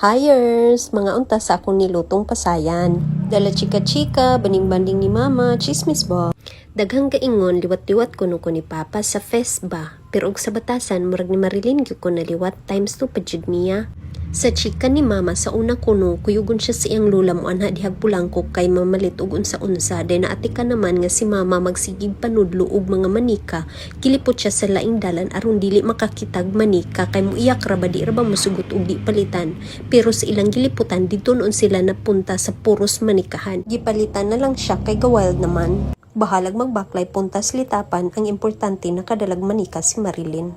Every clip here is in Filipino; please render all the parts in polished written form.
Hires, mga unta sa akong nilutong pasayan. Dala chika-chika, baning-banding ni mama, chismis ba? Daghang kaingon, liwat-liwat kuno ko ni papa sa fest ba? Pero og sa batasan, murag ni Marilyn gyud ko na liwat times 2 pa jud niya. Sa chika ni mama sa una kuno, kuyugon siya sa iyang lula mo anha dihag pulangko kay mamalit og unsa-unsa. Then naatika naman nga si mama magsigig panudlo og mga manika. Kilipot siya sa laing dalan aron dili makakitag manika kay muiyak ra ba di ra ba musugot og di palitan. Pero sa ilang giliputan didto noon sila napunta sa puros manikahan. Gipalitan na lang siya kay gawild naman. Bahalag magbaklay puntas litapan, ang importante nakadalag manika si Marilyn.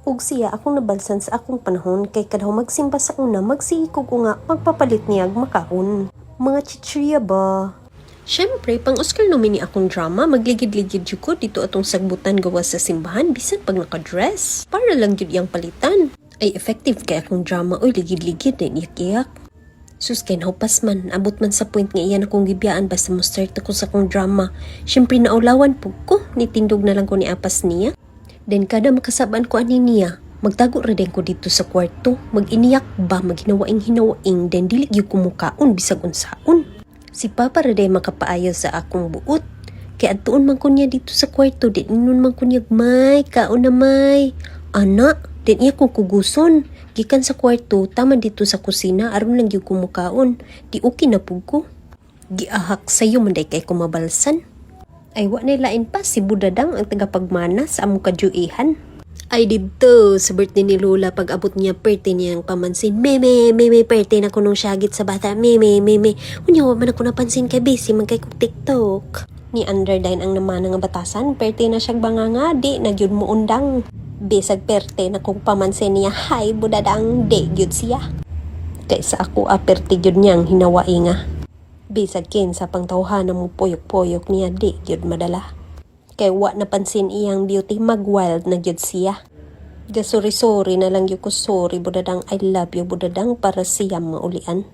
Ug siya akong nabalsan sa akong panahon kay kadaw magsimba sa una magsiikog nga magpapalit niyag makaon. Mga chichirya ba? Syempre, pang Oscar nominee akong drama, magligid-ligid jud ko dito atong sagbutan gawas sa simbahan bisan pag naka-dress. Para lang jud iyang palitan. Ay effective kay akong drama oy ligid-ligid din iyak-iyak. Sus kay naupas man, abot man sa point nga iyan akong gibiyaan basta mo start ako sa akong drama. Syempre naulawan po ko, nitindog na lang ko ni apas niya. Then kada makasabaan ko ani niya, magtago ra din ko dito sa kwarto, mag-iniyak ba, maghinawaing-hinawaing, then dili gyud ko mukaon bisag unsaon. Si papa ra day makapaayo sa akong buot. Kay adtuon man ko niya dito sa kwarto, din inon man ko niya may kaon na may. Ana, din iya ko kuguson. Gikan sa kwarto, tama dito sa kusina, aron lang gyud ko mukaon. Di okay na pug ko. Giahak sayo man day kay kumabalsan. Ay wa na lain pa si Budadang ang tagapagmana sa among kajuihan. Ay dito sa birthday ni Lola pag abot niya birthday niyang pamansin. Meme, birthday na ko nung syagit sa bata. Meme. Unya wa man ako napansin kay busy man kay kog TikTok. Ni Underdine ang naman nga batasan, birthday na siyang banganga, di na gyud mo undang. Bisag birthday na kong pamansin niya, hi Budadang, di gyud siya. Kaysa ako birthday gyud niyang hinawaing nga. Bisag kin sa pangtawhan na mo poyok-poyok niya di gyud madala. Kay wa napansin iyang beauty mag-wild na gyud siya. Gasori-sorry na lang gyud ko sorry Budadang, I love you Budadang para siyang maulian.